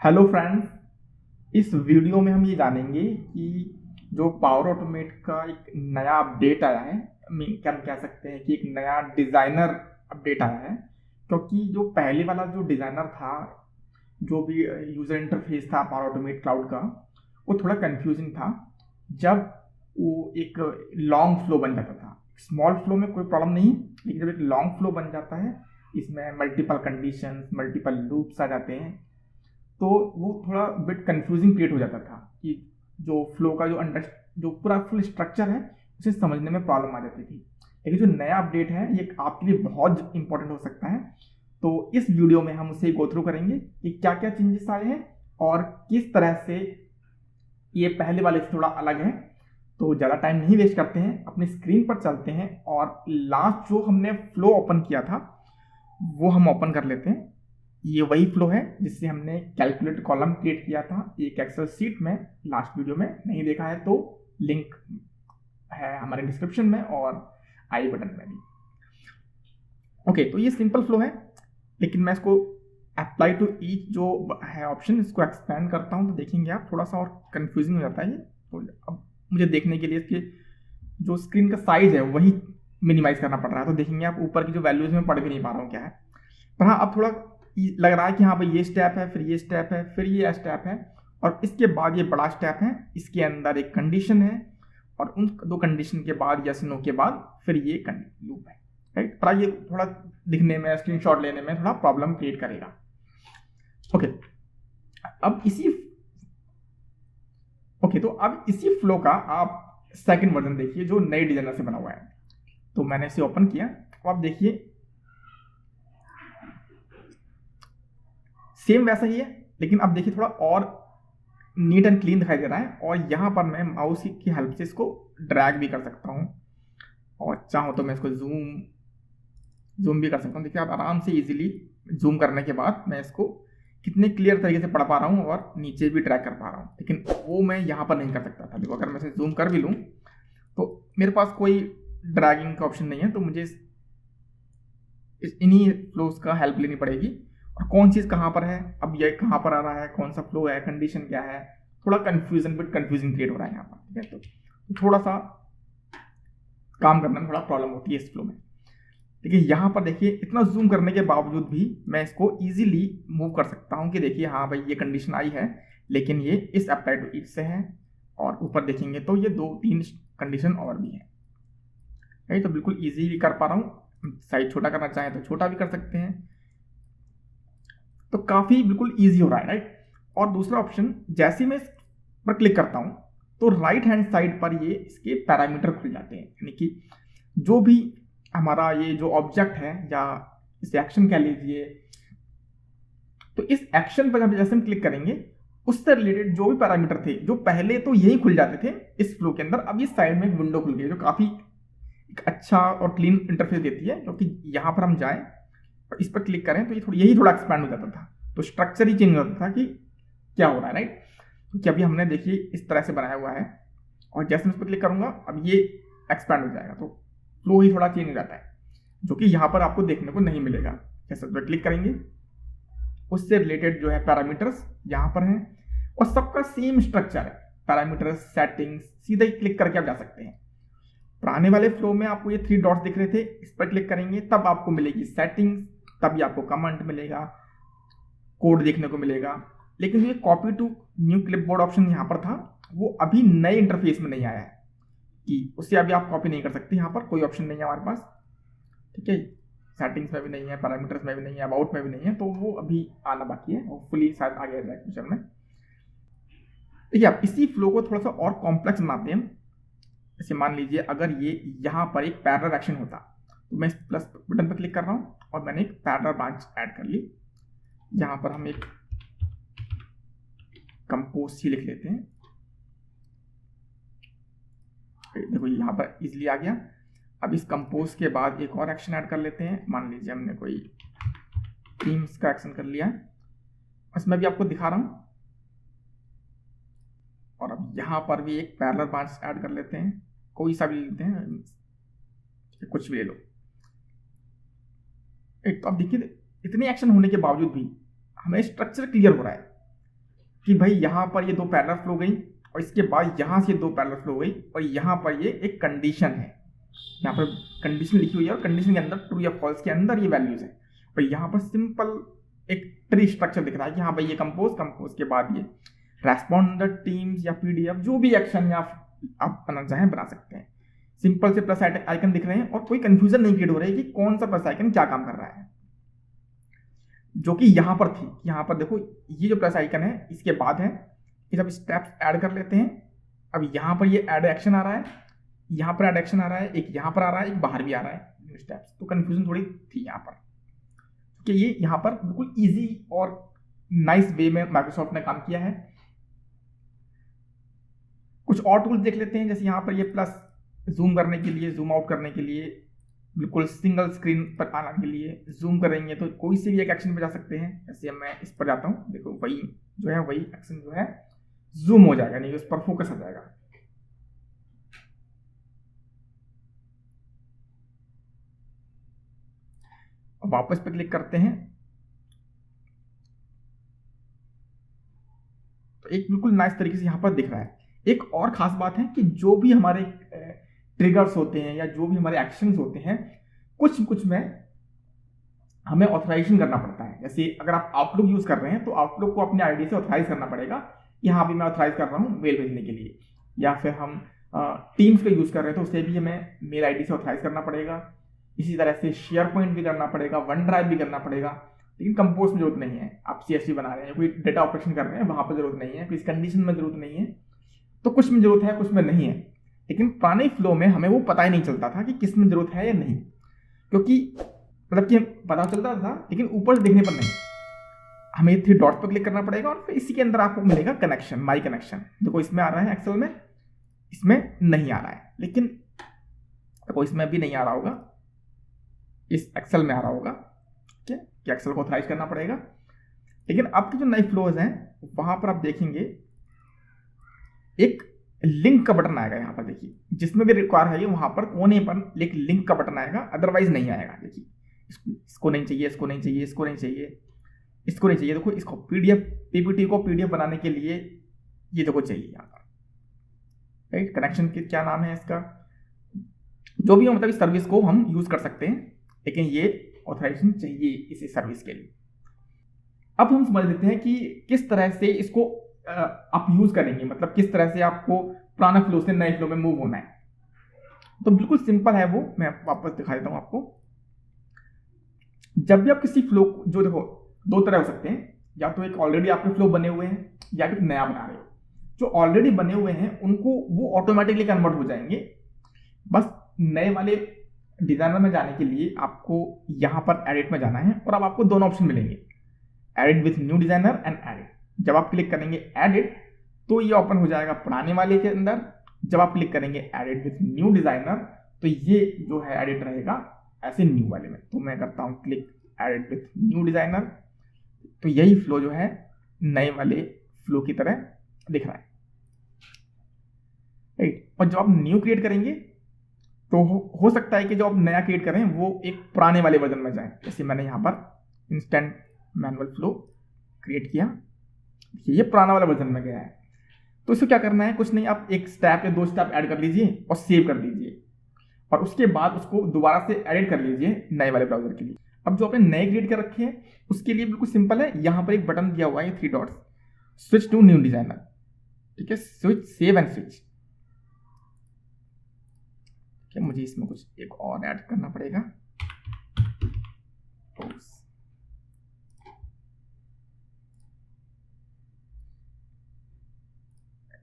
Hello friends, इस video में हम ये जानेंगे कि जो पावर ऑटोमेट का एक नया अपडेट आया है, क्या हम कह सकते हैं कि एक नया डिज़ाइनर अपडेट आया है। क्योंकि जो पहले वाला जो डिज़ाइनर था, जो भी यूज़र इंटरफेस था पावर ऑटोमेट क्लाउड का, वो थोड़ा कंफ्यूजिंग था। जब वो एक लॉन्ग फ्लो बन जाता था, स्मॉल फ्लो में कोई प्रॉब्लम नहीं, लेकिन जब एक लॉन्ग फ्लो बन जाता है, इसमें मल्टीपल कंडीशंस, मल्टीपल लूप्स आ जाते हैं, तो वो थोड़ा बिट कंफ्यूजिंग क्रिएट हो जाता था कि जो फ्लो का जो पूरा फुल स्ट्रक्चर है उसे समझने में प्रॉब्लम आ जाती थी। लेकिन जो नया अपडेट है ये आपके लिए बहुत इंपॉर्टेंट हो सकता है। तो इस वीडियो में हम उसे गो थ्रू करेंगे कि क्या क्या चेंजेस आए हैं और किस तरह से ये पहले वाले से थोड़ा अलग है। तो ज़्यादा टाइम नहीं वेस्ट करते हैं, अपनी स्क्रीन पर चलते हैं और लास्ट जो हमने फ्लो ओपन किया था वो हम ओपन कर लेते हैं। ये वही फ्लो है जिससे हमने कैलकुलेट कॉलम क्रिएट किया था एक एक्सेल शीट में। लास्ट वीडियो में नहीं देखा है तो लिंक है हमारे डिस्क्रिप्शन में और आई बटन में भी। ओके, तो ये सिंपल फ्लो है, लेकिन मैं इसको अप्लाई टू ईच जो है ऑप्शन, इसको एक्सपेंड करता हूँ तो देखेंगे आप थोड़ा सा और कंफ्यूजिंग हो जाता है ये। तो अब मुझे देखने के लिए इसके जो स्क्रीन का साइज है वही मिनिमाइज करना पड़ रहा है। तो देखेंगे आप ऊपर की जो वैल्यूज में पढ़ भी नहीं पा रहा हूँ क्या है। पर हाँ, अब थोड़ा लग रहा है कि हाँ भाई ये स्टेप है, फिर ये स्टेप है, फिर ये स्टेप है, और इसके बाद ये बड़ा स्टेप है। इसके अंदर एक कंडीशन है और उन दो कंडीशन के बाद यस नो के बाद फिर ये लूप है, राइट। पर ये थोड़ा दिखने में, स्क्रीनशॉट लेने में थोड़ा प्रॉब्लम क्रिएट करेगा। ओके, अब इसी फ्लो का आप सेकंड वर्जन देखिए जो नए डिजाइनर से बना हुआ है। तो मैंने इसे ओपन किया, तो आप देखिए सेम वैसा ही है, लेकिन अब देखिए थोड़ा और नीट एंड क्लीन दिखाई दे रहा है। और यहाँ पर मैं माउस की हेल्प से इसको ड्रैग भी कर सकता हूँ और चाहूँ तो मैं इसको जूम भी कर सकता हूँ। देखिए आप आराम से इजीली जूम करने के बाद मैं इसको कितने क्लियर तरीके से पढ़ पा रहा हूँ और नीचे भी ट्रैक कर पा रहा हूँ, लेकिन वो मैं यहाँ पर नहीं कर सकता था। देखो अगर मैं इसे जूम कर भी लूँ तो मेरे पास कोई ड्रैगिंग का ऑप्शन नहीं है, तो मुझे इन्हीं फ्लोज का हेल्प लेनी पड़ेगी। और कौन चीज़ कहाँ पर है, अब ये कहाँ पर आ रहा है, कौन सा फ्लो है, कंडीशन क्या है, थोड़ा कंफ्यूजन क्रिएट हो रहा है यहाँ पर। ठीक है, तो थोड़ा सा काम करने में थोड़ा प्रॉब्लम होती है इस फ्लो में। देखिए यहाँ पर देखिए इतना जूम करने के बावजूद भी मैं इसको इजीली मूव कर सकता हूँ कि देखिए हाँ भाई ये कंडीशन आई है, लेकिन ये इस अप्लाई टू ईच से है। और ऊपर देखेंगे तो ये 2-3 कंडीशन और भी है, राइट। तो बिल्कुल इजीली कर पा रहा हूँ। साइज छोटा करना चाहें तो छोटा भी कर सकते हैं। तो काफ़ी बिल्कुल ईजी हो रहा है, राइट। और दूसरा ऑप्शन, जैसे मैं इस पर क्लिक करता हूँ तो राइट हैंड साइड पर ये इसके पैरामीटर खुल जाते हैं, यानी कि जो भी हमारा ये जो ऑब्जेक्ट है या इसे एक्शन कह लीजिए, तो इस एक्शन पर जब जैसे हम क्लिक करेंगे उससे रिलेटेड जो भी पैरामीटर थे, जो पहले तो यही खुल जाते थे इस फ्लो के अंदर, अब ये साइड में एक विंडो खुल गई जो काफ़ी एक अच्छा और क्लीन इंटरफेस देती है। क्योंकि यहाँ पर हम जाएं और इस पर क्लिक करें तो यही थोड़ा एक्सपैंड हो जाता था, तो स्ट्रक्चर ही चेंज हो जाता था कि क्या हो रहा है, राइट। क्योंकि अभी हमने देखिए इस तरह से बनाया हुआ है और जैसे मैं इस पर क्लिक करूंगा अब ये एक्सपैंड हो जाएगा, तो फ्लो ही थोड़ा चेंज हो जाता है, जो कि यहाँ पर आपको देखने को नहीं मिलेगा। जैसे इस पर क्लिक करेंगे उससे रिलेटेड जो है पैरामीटर्स यहाँ पर हैं और सबका सेम स्ट्रक्चर है। पैरामीटर्स, सेटिंग्स, सीधे ही क्लिक करके आप जा सकते हैं। पुराने वाले फ्लो में आपको ये 3 डॉट्स दिख रहे थे, इस पर क्लिक करेंगे तब आपको मिलेगी सेटिंग्स, तभी आपको कमेंट मिलेगा, कोड देखने को मिलेगा। लेकिन ये copy to new clipboard option यहाँ पर था, वो अभी नए इंटरफेस में नहीं आया है कि उससे अभी आप कॉपी नहीं कर सकते। यहाँ पर कोई ऑप्शन नहीं है हमारे पास, ठीक है। सेटिंग्स में भी नहीं है, पैरामीटर्स में भी नहीं है, अबाउट में भी नहीं है, तो वो अभी आना बाकी है, होपफुली शायद आ गया जाए फ्यूचर में। देखिए आप इसी फ्लो को थोड़ा सा और कॉम्प्लेक्स बनाते हैं। जैसे मान लीजिए अगर ये यहाँ पर एक पैरेलल एक्शन होता, तो मैं इस प्लस बटन पर क्लिक कर रहा हूँ और मैंने एक पैरेलल ब्रांच ऐड कर ली। यहाँ पर हम एक कंपोज सी लिख लेते हैं, देखो यहाँ पर इजीली आ गया। अब इस कंपोज के बाद एक और एक्शन ऐड कर लेते हैं। मान लीजिए हमने कोई थीम्स का एक्शन कर लिया, बस मैं भी आपको दिखा रहा हूँ। और अब यहाँ पर भी एक पैरेलल ब्रांच ऐड कर लेते हैं, कोई सा भी लेते हैं, कुछ भी ले लो। तो अब देखिए इतने एक्शन होने के बावजूद भी हमें स्ट्रक्चर क्लियर हो रहा है। कि भाई यहाँ पर ये 2 पैरेलल फ्लो गई और इसके बाद यहाँ से 2 पैरेलल फ्लो गई और यहाँ पर ये एक कंडीशन है, यहाँ पर कंडीशन लिखी हुई है और कंडीशन के अंदर ट्रू या फॉल्स के अंदर ये वैल्यूज है और यहाँ पर सिंपल एक ट्री स्ट्रक्चर दिख रहा है कि हाँ भाई ये कंपोज के बाद ये रेस्पॉन्ड टीम्स या पीडीएफ जो भी एक्शन या आप बनाना चाहें बना सकते हैं। सिंपल से प्लस आइकन दिख रहे हैं और कोई कंफ्यूजन नहीं क्रिएट हो रही है कि कौन सा प्लस आइकन क्या काम कर रहा है, जो कि यहाँ पर थी। यहाँ पर देखो ये जो प्लस आइकन है इसके बाद है, ये सब स्टेप्स ऐड कर लेते हैं। अब यहाँ पर ये ऐड एक्शन आ रहा है, यहाँ पर ऐड एक्शन आ रहा है, एक यहाँ पर आ रहा है, एक बाहर भी आ रहा है न्यू स्टेप्स, तो कंफ्यूजन थोड़ी थी यहाँ पर कि ये यहाँ पर बिल्कुल इजी और नाइस वे में माइक्रोसॉफ्ट ने काम किया है। कुछ और टूल्स देख लेते हैं, जैसे यहाँ पर ये प्लस जूम करने के लिए, जूम आउट करने के लिए, बिल्कुल सिंगल स्क्रीन पर आने के लिए जूम करेंगे तो कोई से भी एक एक्शन पे जा सकते हैं। जैसे मैं इस पर जाता हूँ, देखो वही जो है वही एक्शन जो है जूम हो जाएगा, नहीं उस पर फोकस आ जाएगा। वापस पे क्लिक करते हैं तो एक बिल्कुल नाइस तरीके से यहाँ पर दिख रहा है। एक और खास बात है कि जो भी हमारे ट्रिगर्स होते हैं या जो भी हमारे एक्शंस होते हैं, कुछ में हमें ऑथराइजेशन करना पड़ता है। जैसे अगर आप आउटलुक यूज कर रहे हैं तो आउटलुक को अपने आईडी से ऑथराइज करना पड़ेगा, यहाँ भी मैं ऑथराइज कर रहा हूँ मेल भेजने के लिए। या फिर हम टीम्स का यूज कर रहे हैं तो उसे भी हमें मेल आईडी से ऑथराइज करना पड़ेगा। इसी तरह से शेयर पॉइंट भी करना पड़ेगा, वन ड्राइव भी करना पड़ेगा, लेकिन कंपोज में जरूरत नहीं है। आप CSV बना रहे हैं, कोई डेटा ऑपरेशन कर रहे हैं, वहां पर जरूरत नहीं है, किसी कंडीशन में जरूरत नहीं है। तो कुछ में जरूरत है, कुछ में नहीं है। लेकिन पुराने फ्लो में हमें वो पता ही नहीं चलता था कि किस में जरूरत है या नहीं, क्योंकि मतलब कि पता चलता था लेकिन ऊपर से देखने पर नहीं। हमें 3 डॉट पर क्लिक करना पड़ेगा और फिर इसी के अंदर आपको मिलेगा कनेक्शन, माई कनेक्शन। देखो इसमें आ रहा है एक्सेल में, इसमें नहीं आ रहा है, लेकिन देखो इसमें भी नहीं आ रहा होगा, इस एक्सेल में आ रहा होगा। ठीक है, कि एक्सेल को ऑथराइज करना पड़ेगा। लेकिन आपके जो नए फ्लोज हैं वहां पर आप देखेंगे एक लिंक का बटन आएगा। यहाँ पर देखिए जिसमें भी रिक्वायर है वहां पर कोने पर एक लिंक का बटन आएगा, अदरवाइज नहीं आएगा। देखिए इसको नहीं चाहिए, इसको नहीं चाहिए, इसको नहीं चाहिए, इसको नहीं चाहिए। देखो इसको पीडीएफ पीपीटी को पीडीएफ बनाने के लिए ये देखो चाहिए यहाँ पर, राइट। कनेक्शन के क्या नाम है इसका, जो भी हो, मतलब इस सर्विस को हम यूज कर सकते हैं, लेकिन ये ऑथराइजेशन चाहिए इसी सर्विस के लिए। अब हम समझ लेते हैं कि किस तरह से इसको आप यूज करेंगे, मतलब किस तरह से आपको पुराना फ्लो से नए फ्लो में मूव होना है। तो बिल्कुल सिंपल है वो, मैं वापस दिखा देता हूं आपको। जब भी आप किसी फ्लो, जो देखो 2 तरह हो सकते हैं, या तो एक ऑलरेडी आपके फ्लो बने हुए हैं या फिर नया बना रहे हो। जो ऑलरेडी बने हुए हैं उनको वो ऑटोमेटिकली कन्वर्ट हो जाएंगे। बस नए वाले डिजाइनर में जाने के लिए आपको यहां पर एडिट में जाना है और अब आपको दोनों ऑप्शन मिलेंगे, edit with new designer and edit. जब आप क्लिक करेंगे एडिट तो ये ओपन हो जाएगा पुराने वाले के अंदर। जब आप क्लिक करेंगे एडिट विथ न्यू डिजाइनर तो ये जो है एडिट रहेगा ऐसे न्यू वाले में। तो मैं करता हूं click edit with new designer, तो यही फ्लो जो है नए वाले फ्लो की तरह दिख रहा है, राइट। और जब आप न्यू क्रिएट करेंगे तो हो सकता है कि जो आप नया क्रिएट करें वो एक पुराने वाले वर्जन में जाए। जैसे मैंने यहाँ पर इंस्टेंट मैनुअल फ्लो क्रिएट किया, ये पुराना वाला वर्जन में गया है। तो इसको क्या करना है, कुछ नहीं, आप एक स्टेप या 2 स्टेप ऐड कर लीजिए और सेव कर दीजिए और उसके बाद उसको दोबारा से एडिट कर लीजिए नए वाले ब्राउजर के लिए। अब जो आपने नए क्रिएट कर रखे हैं उसके लिए बिल्कुल सिंपल है, यहाँ पर एक बटन दिया हुआ है 3 dots, switch to new designer. ठीक है, स्विच, सेव एंड स्विच। मुझे इसमें कुछ एक और ऐड करना पड़ेगा।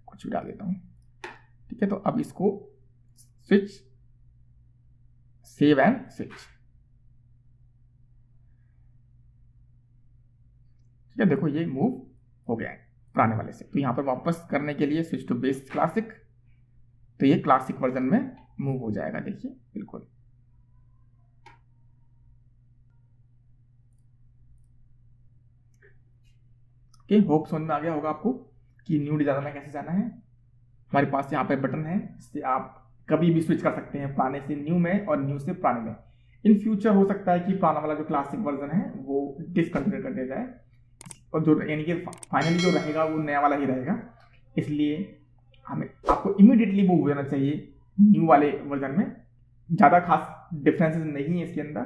कुछ भी डाल देता हूं। ठीक है, तो अब इसको स्विच, सेव एंड स्विच। ठीक है, देखो ये मूव हो गया है पुराने वाले से। तो यहां पर वापस करने के लिए स्विच टू बेस क्लासिक, तो ये क्लासिक वर्जन में मूव हो जाएगा। देखिए बिल्कुल ओके, होप समझ में आ गया होगा आपको कि न्यू डिजाइनर में कैसे जाना है। हमारे पास यहाँ पे बटन है, इससे आप कभी भी स्विच कर सकते हैं पुराने से न्यू में और न्यू से पुराने में। इन फ्यूचर हो सकता है कि पुराना वाला जो क्लासिक वर्जन है वो डिसकंटिन्यू कर दिया जाए, और जो यानी कि फाइनली जो रहेगा वो नया वाला ही रहेगा। इसलिए हमें आपको इमीडिएटली मूव हो जाना चाहिए न्यू वाले वर्जन में। ज़्यादा खास डिफरेंसेस नहीं है इसके अंदर।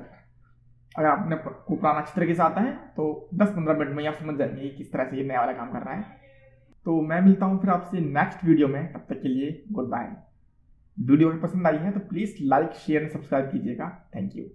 अगर आपने को पुराना अच्छी तरीके से आता है तो 10-15 मिनट में ही आप समझ जाएंगे कि किस तरह से ये नया वाला काम कर रहा है। तो मैं मिलता हूँ फिर आपसे नेक्स्ट वीडियो में, तब तक के लिए गुड बाय। वीडियो अगर पसंद आई है तो please like share and subscribe कीजिएगा। Thank you.